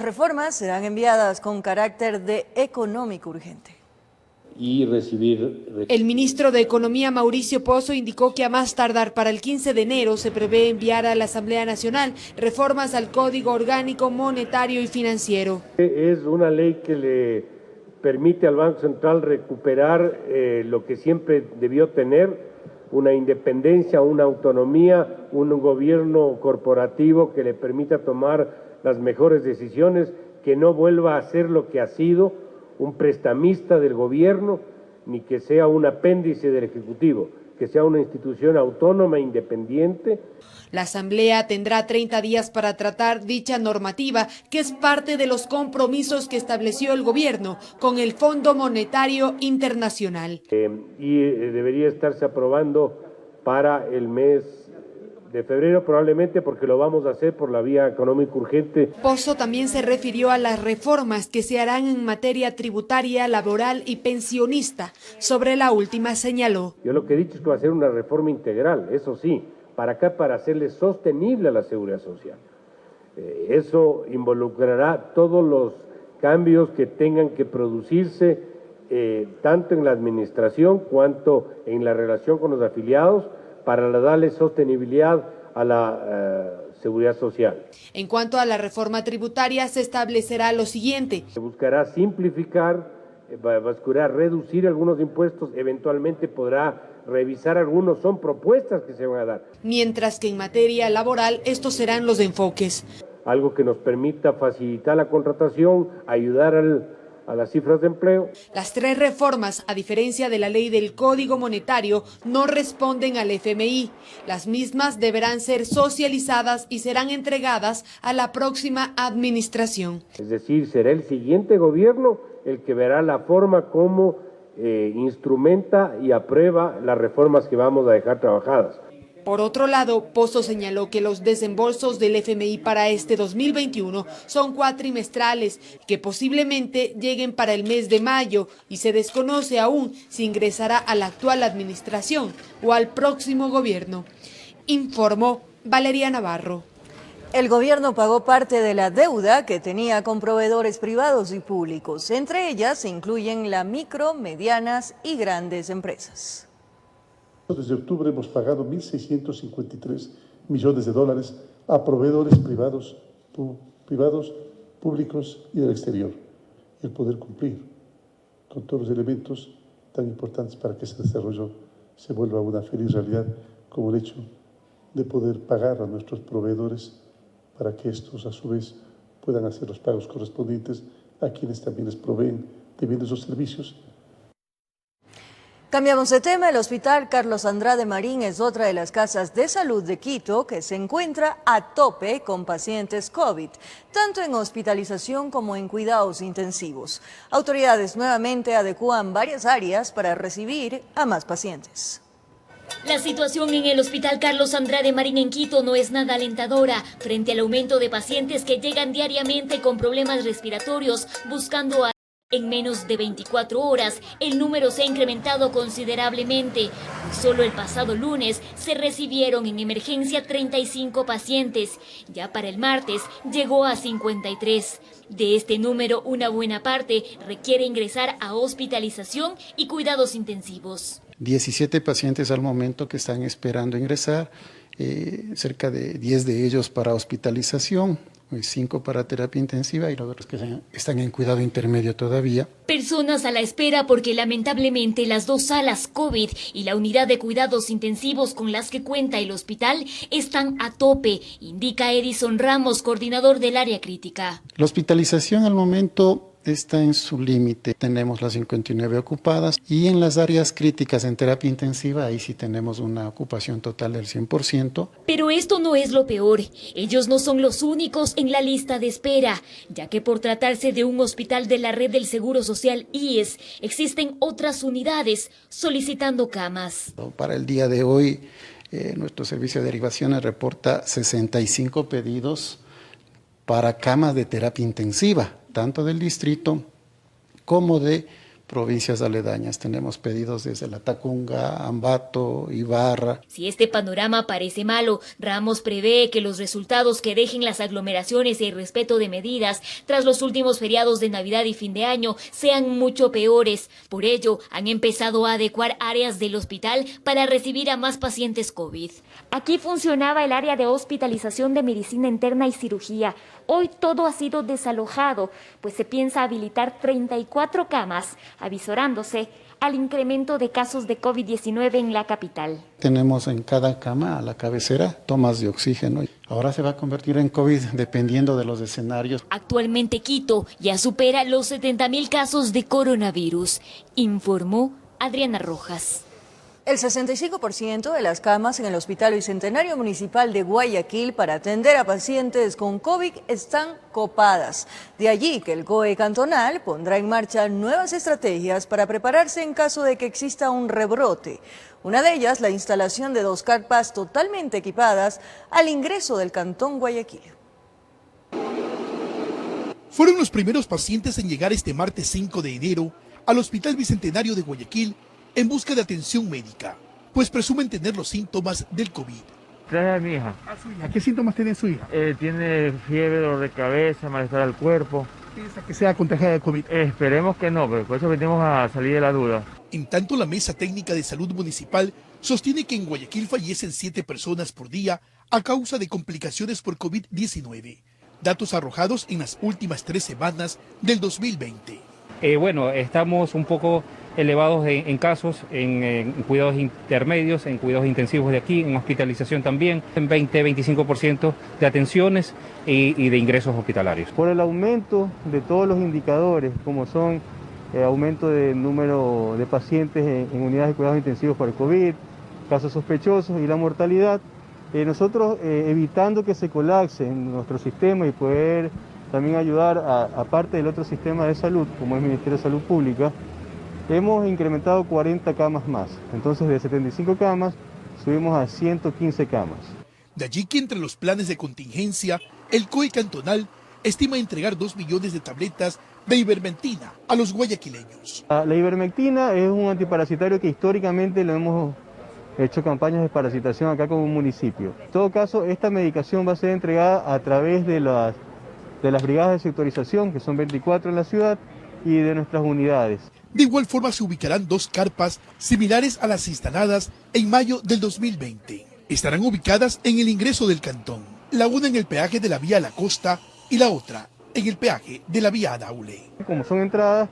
reformas serán enviadas con carácter de económico urgente. Y recibir... El ministro de Economía, Mauricio Pozo, indicó que a más tardar para el 15 de enero se prevé enviar a la Asamblea Nacional reformas al Código Orgánico Monetario y Financiero. Es una ley que le permite al Banco Central recuperar lo que siempre debió tener, una independencia, una autonomía, un gobierno corporativo que le permita tomar las mejores decisiones, que no vuelva a ser lo que ha sido, un prestamista del gobierno, ni que sea un apéndice del Ejecutivo, que sea una institución autónoma e independiente. La Asamblea tendrá 30 días para tratar dicha normativa, que es parte de los compromisos que estableció el gobierno con el Fondo Monetario Internacional. Y debería estarse aprobando para el mes de febrero probablemente, porque lo vamos a hacer por la vía económica urgente. Pozo también se refirió a las reformas que se harán en materia tributaria, laboral y pensionista. Sobre la última señaló: yo lo que he dicho es que va a ser una reforma integral, eso sí, para hacerle sostenible a la seguridad social. Eso involucrará todos los cambios que tengan que producirse, tanto en la administración cuanto en la relación con los afiliados, para darle sostenibilidad a la seguridad social. En cuanto a la reforma tributaria, se establecerá lo siguiente. Se buscará simplificar, buscará reducir algunos impuestos, eventualmente podrá revisar algunos, son propuestas que se van a dar. Mientras que en materia laboral, estos serán los enfoques. Algo que nos permita facilitar la contratación, ayudar a las cifras de empleo. Las 3 reformas, a diferencia de la ley del Código Monetario, no responden al FMI. Las mismas deberán ser socializadas y serán entregadas a la próxima administración. Es decir, será el siguiente gobierno el que verá la forma como instrumenta y aprueba las reformas que vamos a dejar trabajadas. Por otro lado, Pozo señaló que los desembolsos del FMI para este 2021 son cuatrimestrales, que posiblemente lleguen para el mes de mayo, y se desconoce aún si ingresará a la actual administración o al próximo gobierno. Informó Valeria Navarro. El gobierno pagó parte de la deuda que tenía con proveedores privados y públicos. Entre ellas se incluyen las micro, medianas y grandes empresas. Desde octubre hemos pagado 1.653 millones de dólares a proveedores privados, públicos y del exterior. El poder cumplir con todos los elementos tan importantes para que ese desarrollo se vuelva una feliz realidad, como el hecho de poder pagar a nuestros proveedores para que estos a su vez puedan hacer los pagos correspondientes a quienes también les proveen de bienes o servicios. Cambiamos de tema. El Hospital Carlos Andrade Marín es otra de las casas de salud de Quito que se encuentra a tope con pacientes COVID, tanto en hospitalización como en cuidados intensivos. Autoridades nuevamente adecúan varias áreas para recibir a más pacientes. La situación en el Hospital Carlos Andrade Marín en Quito no es nada alentadora frente al aumento de pacientes que llegan diariamente con problemas respiratorios buscando a... En menos de 24 horas, el número se ha incrementado considerablemente. Solo el pasado lunes se recibieron en emergencia 35 pacientes. Ya para el martes llegó a 53. De este número, una buena parte requiere ingresar a hospitalización y cuidados intensivos. 17 pacientes al momento que están esperando ingresar, cerca de 10 de ellos para hospitalización, 5 para terapia intensiva y los otros que están en cuidado intermedio todavía. Personas a la espera porque lamentablemente las 2 salas COVID y la unidad de cuidados intensivos con las que cuenta el hospital están a tope, indica Edison Ramos, coordinador del área crítica. La hospitalización al momento está en su límite. Tenemos las 59 ocupadas y en las áreas críticas en terapia intensiva, ahí sí tenemos una ocupación total del 100%. Pero esto no es lo peor. Ellos no son los únicos en la lista de espera, ya que por tratarse de un hospital de la red del Seguro Social IES, existen otras unidades solicitando camas. Para el día de hoy, nuestro servicio de derivaciones reporta 65 pedidos para camas de terapia intensiva, tanto del distrito como de provincias aledañas. Tenemos pedidos desde La Tacunga, Ambato, Ibarra. Si este panorama parece malo, Ramos prevé que los resultados que dejen las aglomeraciones y el respeto de medidas tras los últimos feriados de Navidad y fin de año sean mucho peores. Por ello, han empezado a adecuar áreas del hospital para recibir a más pacientes COVID. Aquí funcionaba el área de hospitalización de medicina interna y cirugía. Hoy todo ha sido desalojado, pues se piensa habilitar 34 camas, avisorándose al incremento de casos de COVID-19 en la capital. Tenemos en cada cama, a la cabecera, tomas de oxígeno. Ahora se va a convertir en COVID dependiendo de los escenarios. Actualmente Quito ya supera los 70.000 casos de coronavirus, informó Adriana Rojas. El 65% de las camas en el Hospital Bicentenario Municipal de Guayaquil para atender a pacientes con COVID están copadas. De allí que el COE cantonal pondrá en marcha nuevas estrategias para prepararse en caso de que exista un rebrote. Una de ellas, la instalación de 2 carpas totalmente equipadas al ingreso del Cantón Guayaquil. Fueron los primeros pacientes en llegar este martes 5 de enero al Hospital Bicentenario de Guayaquil en busca de atención médica, pues presumen tener los síntomas del COVID. Traje a mi hija. ¿A su hija? ¿Qué síntomas tiene su hija? Tiene fiebre, dolor de cabeza, malestar al cuerpo. ¿Piensa que sea contagiada de COVID? Esperemos que no, pero por eso venimos a salir de la duda. En tanto, la Mesa Técnica de Salud Municipal sostiene que en Guayaquil fallecen 7 personas por día a causa de complicaciones por COVID-19, datos arrojados en las últimas 3 semanas del 2020. Bueno, estamos un poco elevados en casos, en cuidados intermedios, en cuidados intensivos de aquí, en hospitalización también, en 20-25% de atenciones y de ingresos hospitalarios. Por el aumento de todos los indicadores, como son aumento del número de pacientes en unidades de cuidados intensivos por el COVID, casos sospechosos y la mortalidad, nosotros evitando que se colapse en nuestro sistema y poder también ayudar a parte del otro sistema de salud, como es el Ministerio de Salud Pública, hemos incrementado 40 camas más. Entonces, de 75 camas, subimos a 115 camas. De allí que entre los planes de contingencia, el COE cantonal estima entregar 2 millones de tabletas de ivermectina a los guayaquileños. La ivermectina es un antiparasitario que históricamente lo hemos hecho campañas de parasitación acá como municipio. En todo caso, esta medicación va a ser entregada a través de las brigadas de sectorización, que son 24 en la ciudad, y de nuestras unidades. De igual forma se ubicarán 2 carpas similares a las instaladas en mayo del 2020. Estarán ubicadas en el ingreso del cantón, la una en el peaje de la vía a la costa y la otra en el peaje de la vía a Daule. Como son entradas,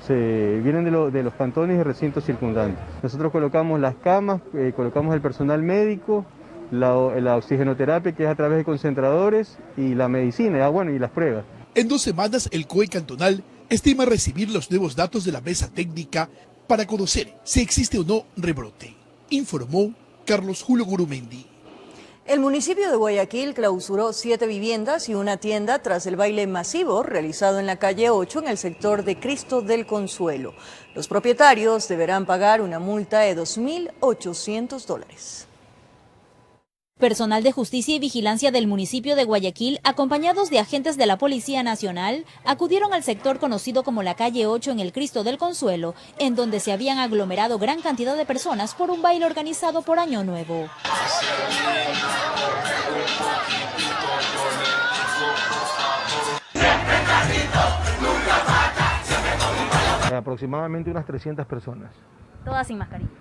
vienen de los cantones y recintos circundantes. Nosotros colocamos las camas, colocamos el personal médico, la oxigenoterapia, que es a través de concentradores, y la medicina, y las pruebas. En 2 semanas el COE cantonal estima recibir los nuevos datos de la mesa técnica para conocer si existe o no rebrote, informó Carlos Julio Gurumendi. El municipio de Guayaquil clausuró 7 viviendas y una tienda tras el baile masivo realizado en la calle 8 en el sector de Cristo del Consuelo. Los propietarios deberán pagar una multa de $2.800. Personal de Justicia y Vigilancia del municipio de Guayaquil, acompañados de agentes de la Policía Nacional, acudieron al sector conocido como la calle 8 en el Cristo del Consuelo, en donde se habían aglomerado gran cantidad de personas por un baile organizado por Año Nuevo. Aproximadamente unas 300 personas. Todas sin mascarilla.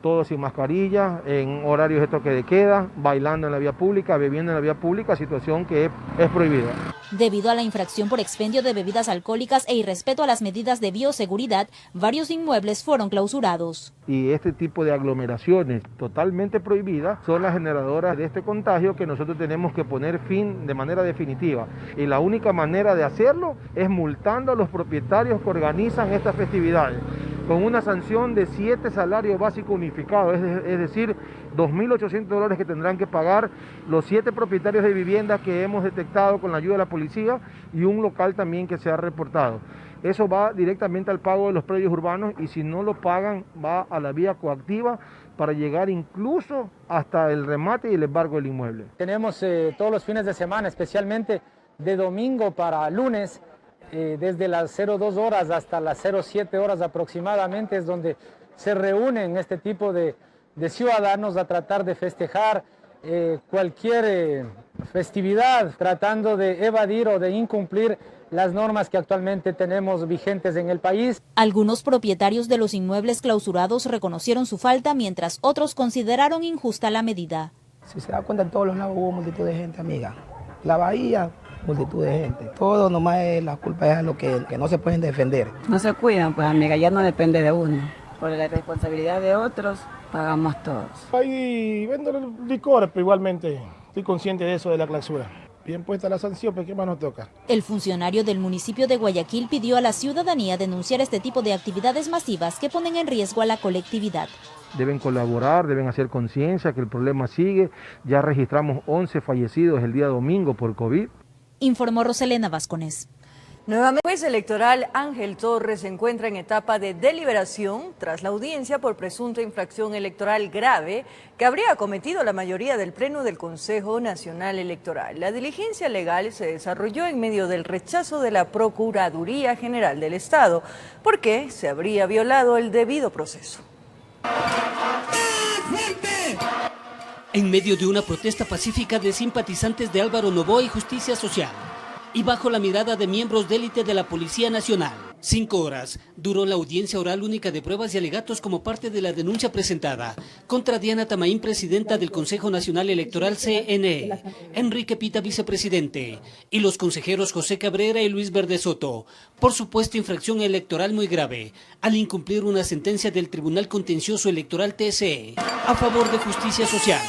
Todo sin mascarilla, en horarios de toque de queda, bailando en la vía pública, bebiendo en la vía pública, situación que es prohibida. Debido a la infracción por expendio de bebidas alcohólicas e irrespeto a las medidas de bioseguridad, varios inmuebles fueron clausurados. Y este tipo de aglomeraciones totalmente prohibidas son las generadoras de este contagio que nosotros tenemos que poner fin de manera definitiva. Y la única manera de hacerlo es multando a los propietarios que organizan estas festividades, con una sanción de 7 salarios básicos unificados, es decir, $2.800 que tendrán que pagar los 7 propietarios de viviendas que hemos detectado con la ayuda de la policía y un local también que se ha reportado. Eso va directamente al pago de los predios urbanos y si no lo pagan va a la vía coactiva para llegar incluso hasta el remate y el embargo del inmueble. Tenemos todos los fines de semana, especialmente de domingo para lunes, desde las 02 horas hasta las 07 horas aproximadamente, es donde se reúnen este tipo de ciudadanos a tratar de festejar cualquier festividad, tratando de evadir o de incumplir las normas que actualmente tenemos vigentes en el país. Algunos propietarios de los inmuebles clausurados reconocieron su falta, mientras otros consideraron injusta la medida. Si se da cuenta, en todos los lados hubo multitud de gente, amiga. La bahía, multitud de gente. Todo nomás es la culpa es a lo que no se pueden defender. No se cuidan, pues amiga, ya no depende de uno. Por la responsabilidad de otros, pagamos todos. Ahí vendo licor, pero igualmente estoy consciente de eso, de la clausura. Bien puesta la sanción, pero ¿qué más nos toca? El funcionario del municipio de Guayaquil pidió a la ciudadanía denunciar este tipo de actividades masivas que ponen en riesgo a la colectividad. Deben colaborar, deben hacer conciencia que el problema sigue. Ya registramos 11 fallecidos el día domingo por COVID. Informó Roselena Vázquez. Nuevamente, el juez electoral Ángel Torres se encuentra en etapa de deliberación tras la audiencia por presunta infracción electoral grave que habría cometido la mayoría del Pleno del Consejo Nacional Electoral. La diligencia legal se desarrolló en medio del rechazo de la Procuraduría General del Estado, porque se habría violado el debido proceso. En medio de una protesta pacífica de simpatizantes de Álvaro Noboa y Justicia Social, y bajo la mirada de miembros de élite de la Policía Nacional. 5 horas duró la audiencia oral única de pruebas y alegatos como parte de la denuncia presentada contra Diana Tamaín, presidenta del Consejo Nacional Electoral CNE, Enrique Pita, vicepresidente, y los consejeros José Cabrera y Luis Verde Soto, por supuesta infracción electoral muy grave, al incumplir una sentencia del Tribunal Contencioso Electoral TSE a favor de Justicia Social,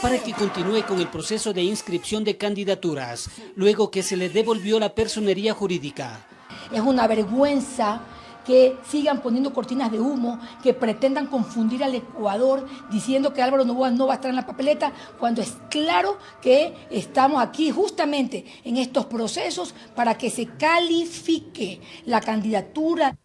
para que continúe con el proceso de inscripción de candidaturas, luego que se le devolvió la personería jurídica. Es una vergüenza que sigan poniendo cortinas de humo, que pretendan confundir al Ecuador diciendo que Álvaro Noboa no va a estar en la papeleta, cuando es claro que estamos aquí justamente en estos procesos para que se califique la candidatura.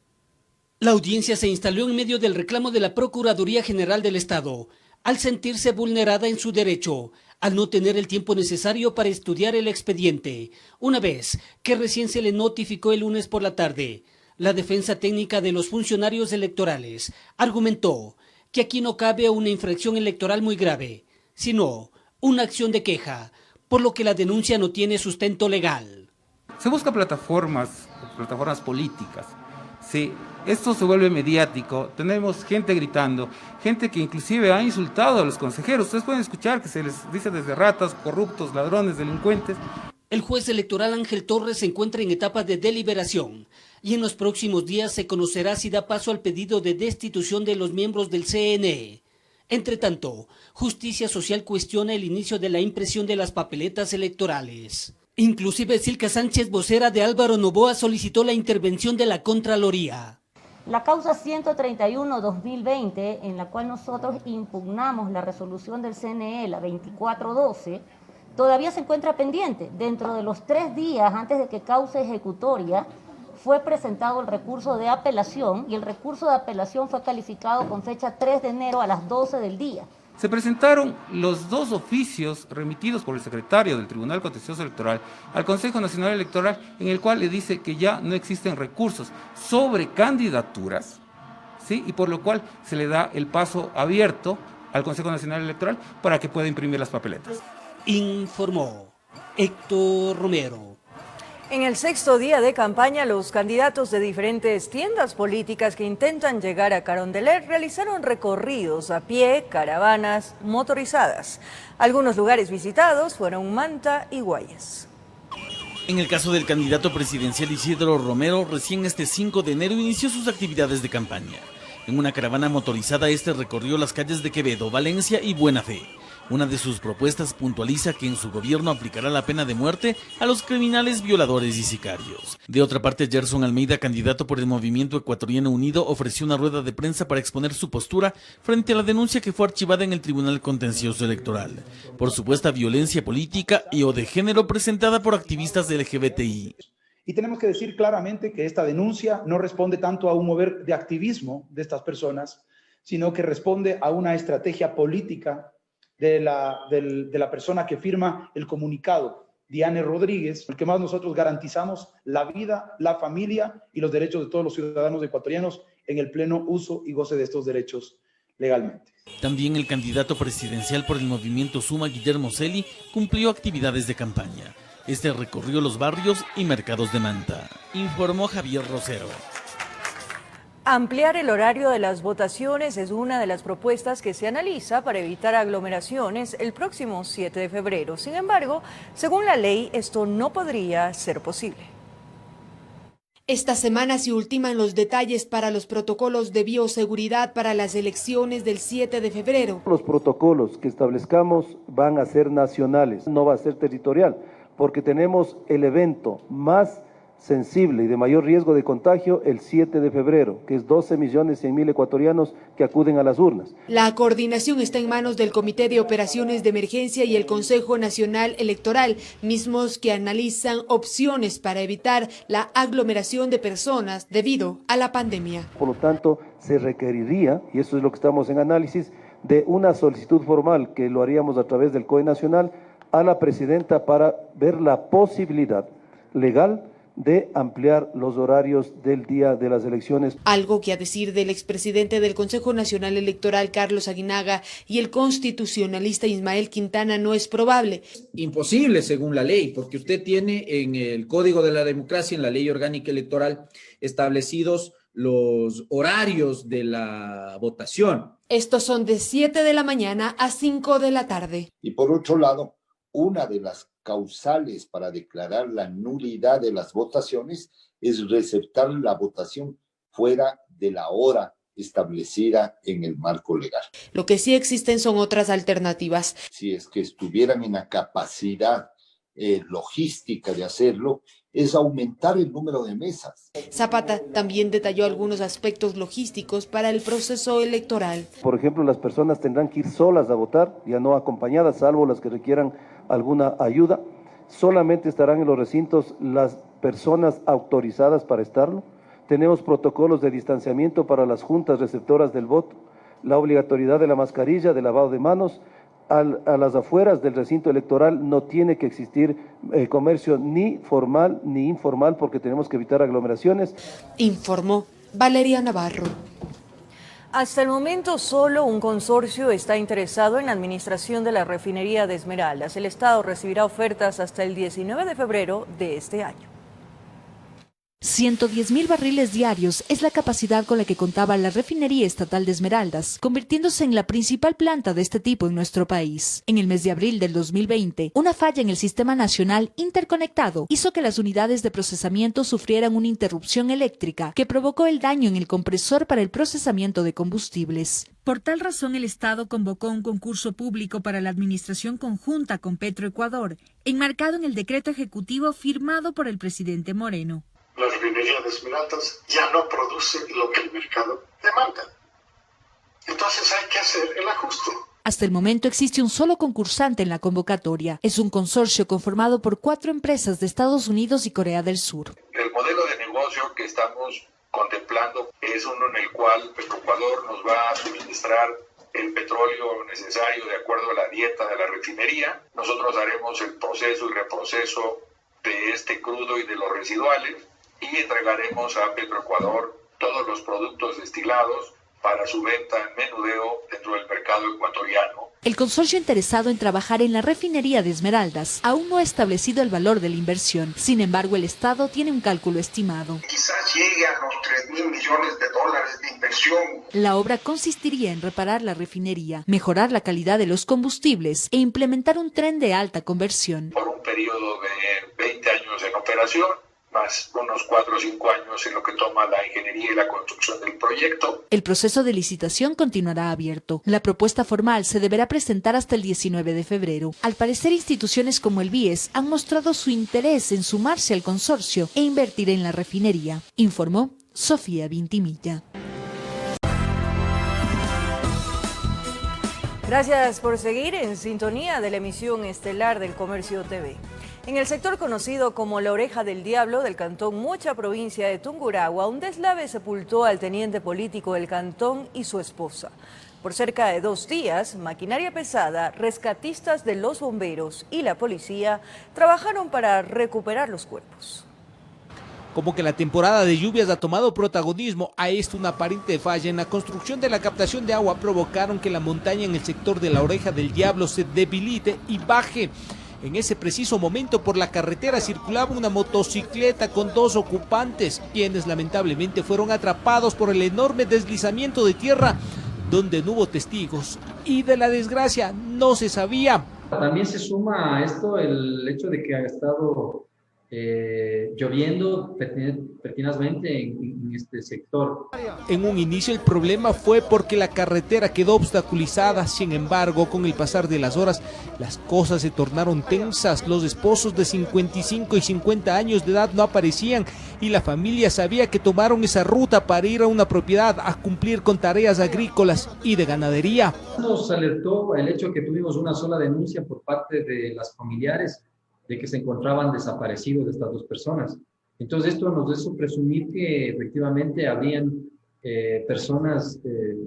La audiencia se instaló en medio del reclamo de la Procuraduría General del Estado, al sentirse vulnerada en su derecho, al no tener el tiempo necesario para estudiar el expediente, una vez que recién se le notificó el lunes por la tarde. La defensa técnica de los funcionarios electorales argumentó que aquí no cabe una infracción electoral muy grave, sino una acción de queja, por lo que la denuncia no tiene sustento legal. Se busca plataformas políticas. Sí, esto se vuelve mediático, tenemos gente gritando, gente que inclusive ha insultado a los consejeros. Ustedes pueden escuchar que se les dice desde ratas, corruptos, ladrones, delincuentes. El juez electoral Ángel Torres se encuentra en etapa de deliberación y en los próximos días se conocerá si da paso al pedido de destitución de los miembros del CNE. Entre tanto, Justicia Social cuestiona el inicio de la impresión de las papeletas electorales. Inclusive Silka Sánchez, vocera de Álvaro Noboa, solicitó la intervención de la Contraloría. La causa 131-2020, en la cual nosotros impugnamos la resolución del CNE, la 2412, todavía se encuentra pendiente. Dentro de los 3 días antes de que cause ejecutoria, fue presentado el recurso de apelación y el recurso de apelación fue calificado con fecha 3 de enero a las 12 del día. Se presentaron los 2 oficios remitidos por el secretario del Tribunal Contencioso Electoral al Consejo Nacional Electoral, en el cual le dice que ya no existen recursos sobre candidaturas, ¿sí? Y por lo cual se le da el paso abierto al Consejo Nacional Electoral para que pueda imprimir las papeletas. Informó Héctor Romero. En el 6º día de campaña, los candidatos de diferentes tiendas políticas que intentan llegar a Carondelet realizaron recorridos a pie, caravanas motorizadas. Algunos lugares visitados fueron Manta y Guayas. En el caso del candidato presidencial Isidro Romero, recién este 5 de enero inició sus actividades de campaña. En una caravana motorizada, este recorrió las calles de Quevedo, Valencia y Buena Fe. Una de sus propuestas puntualiza que en su gobierno aplicará la pena de muerte a los criminales, violadores y sicarios. De otra parte, Gerson Almeida, candidato por el Movimiento Ecuatoriano Unido, ofreció una rueda de prensa para exponer su postura frente a la denuncia que fue archivada en el Tribunal Contencioso Electoral por supuesta violencia política y o de género presentada por activistas de LGBTI. Y tenemos que decir claramente que esta denuncia no responde tanto a un mover de activismo de estas personas, sino que responde a una estrategia política de la persona que firma el comunicado Diane Rodríguez, el que más nosotros garantizamos la vida, la familia y los derechos de todos los ciudadanos ecuatorianos en el pleno uso y goce de estos derechos legalmente. También el candidato presidencial por el movimiento Suma, Guillermo Celi, cumplió actividades de campaña. Este recorrió los barrios y mercados de Manta, informó Javier Rosero. Ampliar el horario de las votaciones es una de las propuestas que se analiza para evitar aglomeraciones el próximo 7 de febrero. Sin embargo, según la ley, esto no podría ser posible. Esta semana se ultiman los detalles para los protocolos de bioseguridad para las elecciones del 7 de febrero. Los protocolos que establezcamos van a ser nacionales, no va a ser territorial, porque tenemos el evento más sensible y de mayor riesgo de contagio el 7 de febrero, que es 12.100.000 ecuatorianos que acuden a las urnas. La coordinación está en manos del Comité de Operaciones de Emergencia y el Consejo Nacional Electoral, mismos que analizan opciones para evitar la aglomeración de personas debido a la pandemia. Por lo tanto, se requeriría, y eso es lo que estamos en análisis, de una solicitud formal que lo haríamos a través del COE Nacional a la presidenta para ver la posibilidad legal de ampliar los horarios del día de las elecciones. Algo que, a decir del expresidente del Consejo Nacional Electoral, Carlos Aguinaga, y el constitucionalista Ismael Quintana, no es probable. Imposible según la ley, porque usted tiene en el Código de la Democracia, en la Ley Orgánica Electoral, establecidos los horarios de la votación. Estos son de 7 de la mañana a 5 de la tarde. Y por otro lado, una de las causales para declarar la nulidad de las votaciones es receptar la votación fuera de la hora establecida en el marco legal. Lo que sí existen son otras alternativas. Si es que estuvieran en la capacidad logística de hacerlo, es aumentar el número de mesas. Zapata también detalló algunos aspectos logísticos para el proceso electoral. Por ejemplo, las personas tendrán que ir solas a votar, ya no acompañadas, salvo las que requieran alguna ayuda. Solamente estarán en los recintos las personas autorizadas para estarlo. Tenemos protocolos de distanciamiento para las juntas receptoras del voto, la obligatoriedad de la mascarilla, de lavado de manos. A las afueras del recinto electoral no tiene que existir comercio ni formal ni informal porque tenemos que evitar aglomeraciones. Informó Valeria Navarro. Hasta el momento solo un consorcio está interesado en la administración de la refinería de Esmeraldas. El Estado recibirá ofertas hasta el 19 de febrero de este año. 110.000 barriles diarios es la capacidad con la que contaba la refinería estatal de Esmeraldas, convirtiéndose en la principal planta de este tipo en nuestro país. En el mes de abril del 2020, una falla en el sistema nacional interconectado hizo que las unidades de procesamiento sufrieran una interrupción eléctrica que provocó el daño en el compresor para el procesamiento de combustibles. Por tal razón, el Estado convocó un concurso público para la administración conjunta con Petroecuador, enmarcado en el decreto ejecutivo firmado por el presidente Moreno. La refinería de Esmeraldas ya no produce lo que el mercado demanda. Entonces hay que hacer el ajuste. Hasta el momento existe un solo concursante en la convocatoria. Es un consorcio conformado por 4 empresas de Estados Unidos y Corea del Sur. El modelo de negocio que estamos contemplando es uno en el cual Petroecuador nos va a suministrar el petróleo necesario de acuerdo a la dieta de la refinería. Nosotros haremos el proceso y reproceso de este crudo y de los residuales y entregaremos a Petroecuador todos los productos destilados para su venta en menudeo dentro del mercado ecuatoriano. El consorcio interesado en trabajar en la refinería de Esmeraldas aún no ha establecido el valor de la inversión. Sin embargo, el Estado tiene un cálculo estimado. Quizás llegue a los $3.000 millones de inversión. La obra consistiría en reparar la refinería, mejorar la calidad de los combustibles e implementar un tren de alta conversión. Por un periodo de 20 años en operación, más unos 4 o 5 años en lo que toma la ingeniería y la construcción del proyecto. El proceso de licitación continuará abierto. La propuesta formal se deberá presentar hasta el 19 de febrero. Al parecer, instituciones como el BIES han mostrado su interés en sumarse al consorcio e invertir en la refinería, informó Sofía Vintimilla. Gracias por seguir en sintonía de la emisión estelar del Comercio TV. En el sector conocido como la Oreja del Diablo del cantón Mocha, provincia de Tungurahua, un deslave sepultó al teniente político del cantón y su esposa. Por cerca de 2 días, maquinaria pesada, rescatistas de los bomberos y la policía trabajaron para recuperar los cuerpos. Como que la temporada de lluvias ha tomado protagonismo, a esto una aparente falla en la construcción de la captación de agua provocaron que la montaña en el sector de la Oreja del Diablo se debilite y baje. En ese preciso momento por la carretera circulaba una motocicleta con 2 ocupantes, quienes lamentablemente fueron atrapados por el enorme deslizamiento de tierra, donde no hubo testigos y de la desgracia no se sabía. También se suma a esto el hecho de que ha estado lloviendo pertinazmente en este sector. En un inicio el problema fue porque la carretera quedó obstaculizada, sin embargo, con el pasar de las horas, las cosas se tornaron tensas. Los esposos de 55 y 50 años de edad no aparecían y la familia sabía que tomaron esa ruta para ir a una propiedad a cumplir con tareas agrícolas y de ganadería. Nos alertó el hecho de que tuvimos una sola denuncia por parte de las familiares de que se encontraban desaparecidos de estas 2 personas. Entonces esto nos hizo presumir que efectivamente habían personas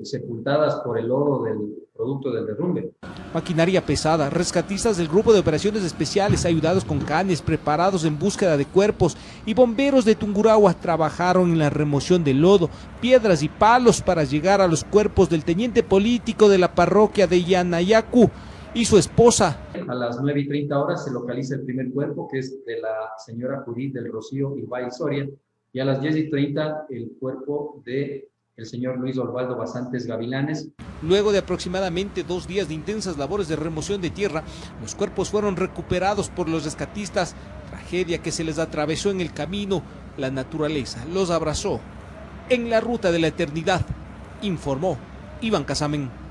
sepultadas por el lodo del producto del derrumbe. Maquinaria pesada, rescatistas del Grupo de Operaciones Especiales ayudados con canes preparados en búsqueda de cuerpos y bomberos de Tungurahua trabajaron en la remoción del lodo, piedras y palos para llegar a los cuerpos del teniente político de la parroquia de Yanayacu y su esposa. A las 9:30 horas se localiza el primer cuerpo, que es de la señora Judith del Rocío Irbay Soria, y a las 10:30 el cuerpo de el señor Luis Osvaldo Basantes Gavilanes. Luego de aproximadamente 2 días de intensas labores de remoción de tierra, los cuerpos fueron recuperados por los rescatistas, tragedia que se les atravesó en el camino. La naturaleza los abrazó en la ruta de la eternidad, informó Iván Casamen.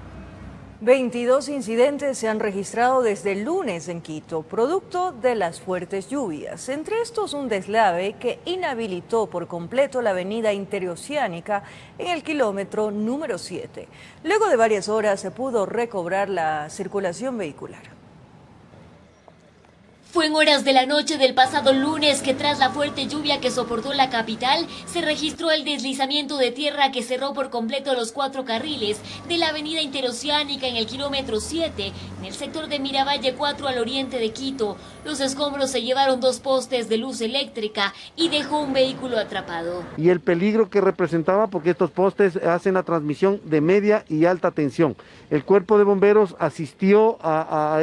22 incidentes se han registrado desde el lunes en Quito, producto de las fuertes lluvias. Entre estos, un deslave que inhabilitó por completo la avenida interoceánica en el kilómetro número 7. Luego de varias horas se pudo recobrar la circulación vehicular. Fue en horas de la noche del pasado lunes que tras la fuerte lluvia que soportó la capital, se registró el deslizamiento de tierra que cerró por completo los 4 carriles de la avenida interoceánica en el kilómetro 7, en el sector de Miravalle 4 al oriente de Quito. Los escombros se llevaron 2 postes de luz eléctrica y dejó un vehículo atrapado. Y el peligro que representaba porque estos postes hacen la transmisión de media y alta tensión. El cuerpo de bomberos asistió a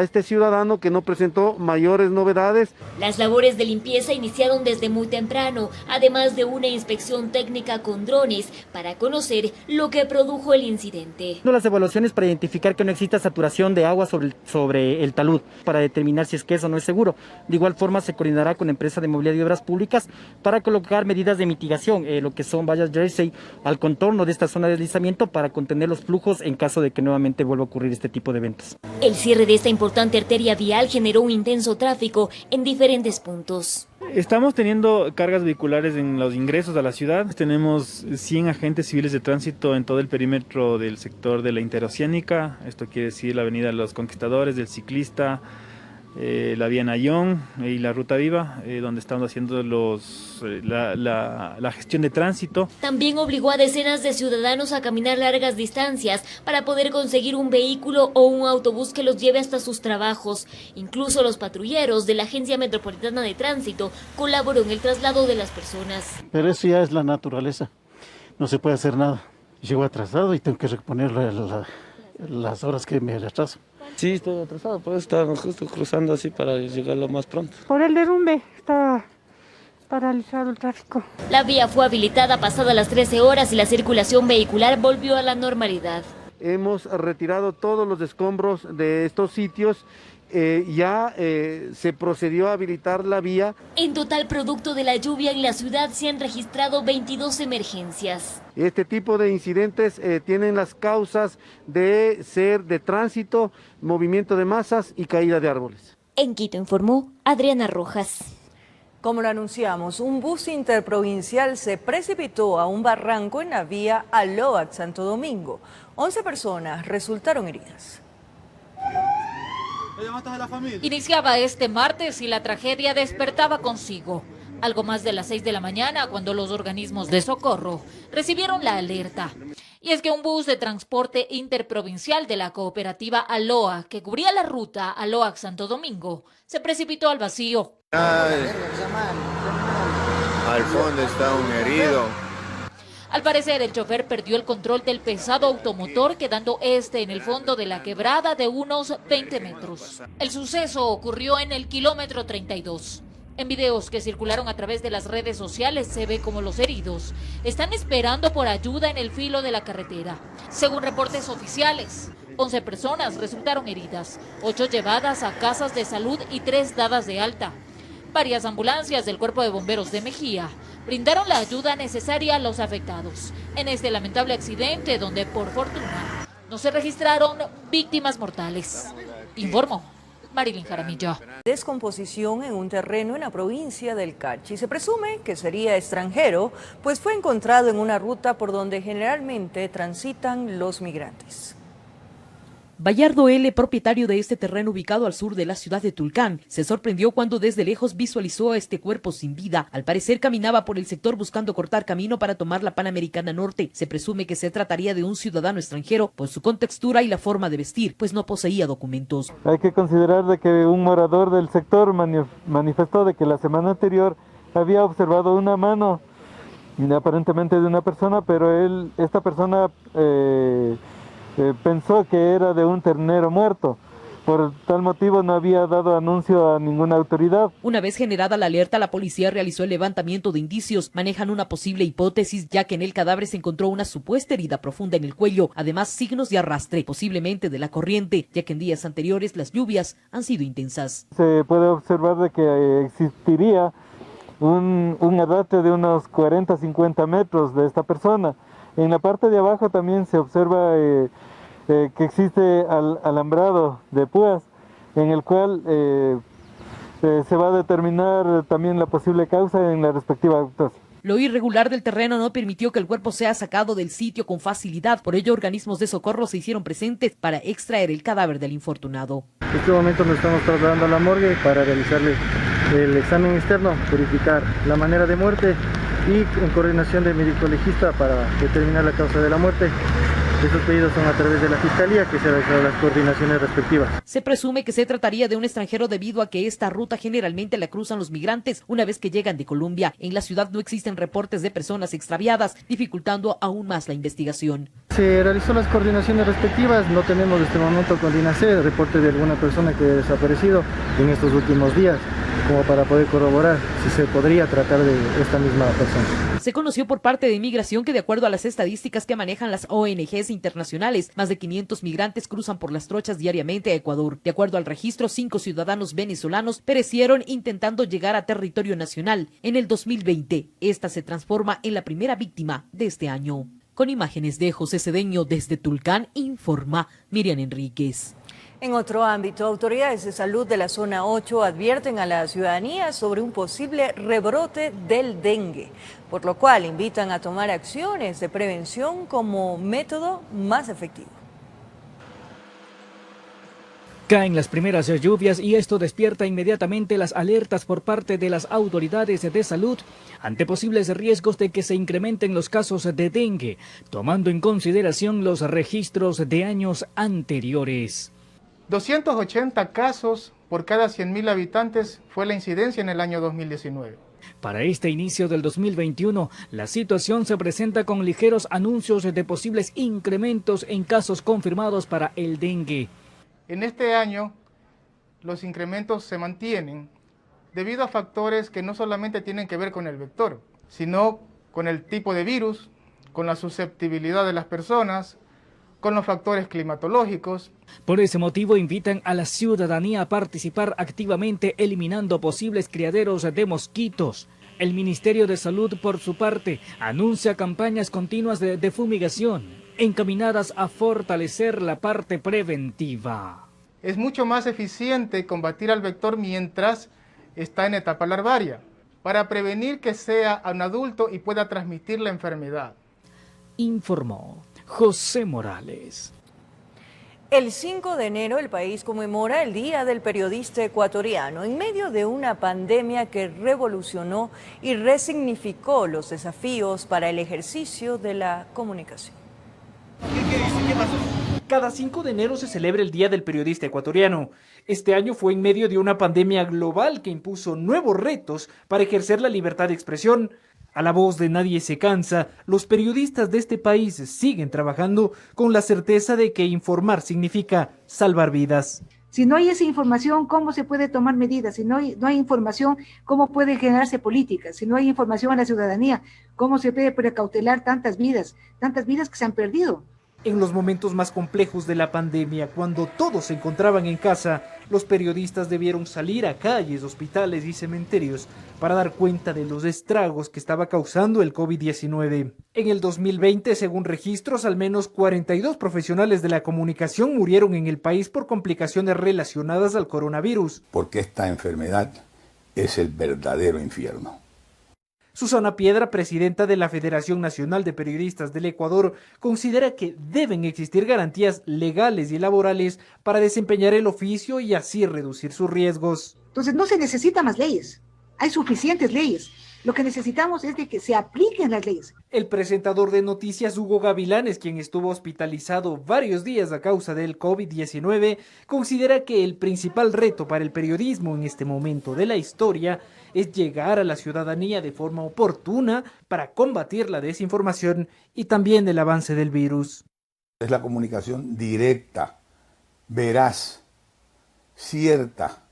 este ciudadano que no presentó mayores novedades. Las labores de limpieza iniciaron desde muy temprano, además de una inspección técnica con drones para conocer lo que produjo el incidente. Las evaluaciones para identificar que no exista saturación de agua sobre el talud, para determinar si es que eso no es seguro. De igual forma se coordinará con la empresa de movilidad y obras públicas para colocar medidas de mitigación, lo que son vallas jersey al contorno de esta zona de deslizamiento para contener los flujos en caso de que nuevamente vuelva a ocurrir este tipo de eventos. El cierre de esta importante arteria vial generó un intenso tráfico en diferentes puntos. Estamos teniendo cargas vehiculares en los ingresos a la ciudad. Tenemos 100 agentes civiles de tránsito en todo el perímetro del sector de la interoceánica. Esto quiere decir la avenida de los Conquistadores, del Ciclista, la vía Nayón y la Ruta Viva, donde estamos haciendo la gestión de tránsito. También obligó a decenas de ciudadanos a caminar largas distancias para poder conseguir un vehículo o un autobús que los lleve hasta sus trabajos. Incluso los patrulleros de la Agencia Metropolitana de Tránsito colaboró en el traslado de las personas. Pero eso ya es la naturaleza, no se puede hacer nada. Llego atrasado y tengo que reponer las horas que me retraso. Sí, estoy atrasado, pues estábamos justo cruzando así para llegar lo más pronto. Por el derrumbe estaba paralizado el tráfico. La vía fue habilitada pasadas las 13 horas y la circulación vehicular volvió a la normalidad. Hemos retirado todos los escombros de estos sitios. Se procedió a habilitar la vía. En total, producto de la lluvia en la ciudad, se han registrado 22 emergencias. Este tipo de incidentes tienen las causas de ser de tránsito, movimiento de masas y caída de árboles. En Quito informó Adriana Rojas. Como lo anunciamos, un bus interprovincial se precipitó a un barranco en la vía Aloac Santo Domingo. 11 personas resultaron heridas. Iniciaba este martes y la tragedia despertaba consigo. Algo más de las 6 de la mañana cuando los organismos de socorro recibieron la alerta. Y es que un bus de transporte interprovincial de la cooperativa Aloa, que cubría la ruta Aloa-Santo Domingo, se precipitó al vacío. Al fondo está un herido. Al parecer, el chofer perdió el control del pesado automotor, quedando en el fondo de la quebrada de unos 20 metros. El suceso ocurrió en el kilómetro 32. En videos que circularon a través de las redes sociales se ve como los heridos están esperando por ayuda en el filo de la carretera. Según reportes oficiales, 11 personas resultaron heridas, 8 llevadas a casas de salud y 3 dadas de alta. Varias ambulancias del Cuerpo de Bomberos de Mejía brindaron la ayuda necesaria a los afectados en este lamentable accidente donde, por fortuna, no se registraron víctimas mortales. Informó Marilyn Jaramillo. Descomposición en un terreno en la provincia del Carchi. Se presume que sería extranjero, pues fue encontrado en una ruta por donde generalmente transitan los migrantes. Bayardo L., propietario de este terreno ubicado al sur de la ciudad de Tulcán, se sorprendió cuando desde lejos visualizó a este cuerpo sin vida. Al parecer caminaba por el sector buscando cortar camino para tomar la Panamericana Norte. Se presume que se trataría de un ciudadano extranjero por su contextura y la forma de vestir, pues no poseía documentos. Hay que considerar de que un morador del sector manifestó de que la semana anterior había observado una mano, aparentemente de una persona, pero esta persona pensó que era de un ternero muerto. Por tal motivo no había dado anuncio a ninguna autoridad. Una vez generada la alerta, la policía realizó el levantamiento de indicios. Manejan una posible hipótesis, ya que en el cadáver se encontró una supuesta herida profunda en el cuello, además signos de arrastre, posiblemente de la corriente, ya que en días anteriores las lluvias han sido intensas. Se puede observar de que existiría un edate de unos 40-50 metros de esta persona. En la parte de abajo también se observa que existe alambrado de púas, en el cual se va a determinar también la posible causa en la respectiva autopsia. Lo irregular del terreno no permitió que el cuerpo sea sacado del sitio con facilidad. Por ello, organismos de socorro se hicieron presentes para extraer el cadáver del infortunado. En este momento nos estamos trasladando a la morgue para realizarle el examen externo, verificar la manera de muerte y en coordinación del médico legista para determinar la causa de la muerte. Estos pedidos son a través de la Fiscalía, que se realizan las coordinaciones respectivas. Se presume que se trataría de un extranjero debido a que esta ruta generalmente la cruzan los migrantes una vez que llegan de Colombia. En la ciudad no existen reportes de personas extraviadas, dificultando aún más la investigación. Se realizó las coordinaciones respectivas, no tenemos en este momento con DINASED reporte de alguna persona que ha desaparecido en estos últimos días, como para poder corroborar si se podría tratar de esta misma persona. Se conoció por parte de Inmigración que, de acuerdo a las estadísticas que manejan las ONGs internacionales, más de 500 migrantes cruzan por las trochas diariamente a Ecuador. De acuerdo al registro, 5 ciudadanos venezolanos perecieron intentando llegar a territorio nacional. En el 2020, esta se transforma en la primera víctima de este año. Con imágenes de José Cedeño desde Tulcán, informa Miriam Enríquez. En otro ámbito, autoridades de salud de la zona 8 advierten a la ciudadanía sobre un posible rebrote del dengue, por lo cual invitan a tomar acciones de prevención como método más efectivo. Caen las primeras lluvias y esto despierta inmediatamente las alertas por parte de las autoridades de salud ante posibles riesgos de que se incrementen los casos de dengue, tomando en consideración los registros de años anteriores. 280 casos por cada 100.000 habitantes fue la incidencia en el año 2019. Para este inicio del 2021, la situación se presenta con ligeros anuncios de posibles incrementos en casos confirmados para el dengue. En este año, los incrementos se mantienen debido a factores que no solamente tienen que ver con el vector, sino con el tipo de virus, con la susceptibilidad de las personas, con los factores climatológicos. Por ese motivo invitan a la ciudadanía a participar activamente eliminando posibles criaderos de mosquitos. El Ministerio de Salud, por su parte, anuncia campañas continuas de fumigación, encaminadas a fortalecer la parte preventiva. Es mucho más eficiente combatir al vector mientras está en etapa larvaria, para prevenir que sea un adulto y pueda transmitir la enfermedad. Informó José Morales. El 5 de enero el país conmemora el Día del Periodista Ecuatoriano en medio de una pandemia que revolucionó y resignificó los desafíos para el ejercicio de la comunicación. ¿Qué pasó? Cada 5 de enero se celebra el Día del Periodista Ecuatoriano. Este año fue en medio de una pandemia global que impuso nuevos retos para ejercer la libertad de expresión. A la voz de Nadie se cansa, los periodistas de este país siguen trabajando con la certeza de que informar significa salvar vidas. Si no hay esa información, ¿cómo se puede tomar medidas? Si no hay información, ¿cómo puede generarse políticas? Si no hay información a la ciudadanía, ¿cómo se puede precautelar tantas vidas que se han perdido? En los momentos más complejos de la pandemia, cuando todos se encontraban en casa, los periodistas debieron salir a calles, hospitales y cementerios para dar cuenta de los estragos que estaba causando el COVID-19. En el 2020, según registros, al menos 42 profesionales de la comunicación murieron en el país por complicaciones relacionadas al coronavirus. Porque esta enfermedad es el verdadero infierno. Susana Piedra, presidenta de la Federación Nacional de Periodistas del Ecuador, considera que deben existir garantías legales y laborales para desempeñar el oficio y así reducir sus riesgos. Entonces no se necesitan más leyes, hay suficientes leyes. Lo que necesitamos es de que se apliquen las leyes. El presentador de noticias Hugo Gavilanes, quien estuvo hospitalizado varios días a causa del COVID-19, considera que el principal reto para el periodismo en este momento de la historia es llegar a la ciudadanía de forma oportuna para combatir la desinformación y también el avance del virus. Es la comunicación directa, veraz, cierta,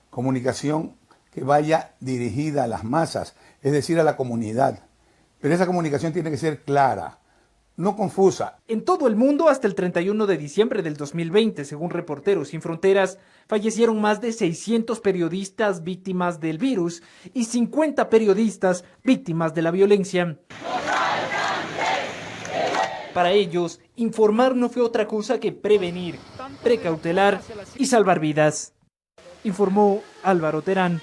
comunicación que vaya dirigida a las masas, es decir, a la comunidad. Pero esa comunicación tiene que ser clara, no confusa. En todo el mundo, hasta el 31 de diciembre del 2020, según Reporteros Sin Fronteras, fallecieron más de 600 periodistas víctimas del virus y 50 periodistas víctimas de la violencia. Para ellos, informar no fue otra cosa que prevenir, precautelar y salvar vidas. Informó Álvaro Terán.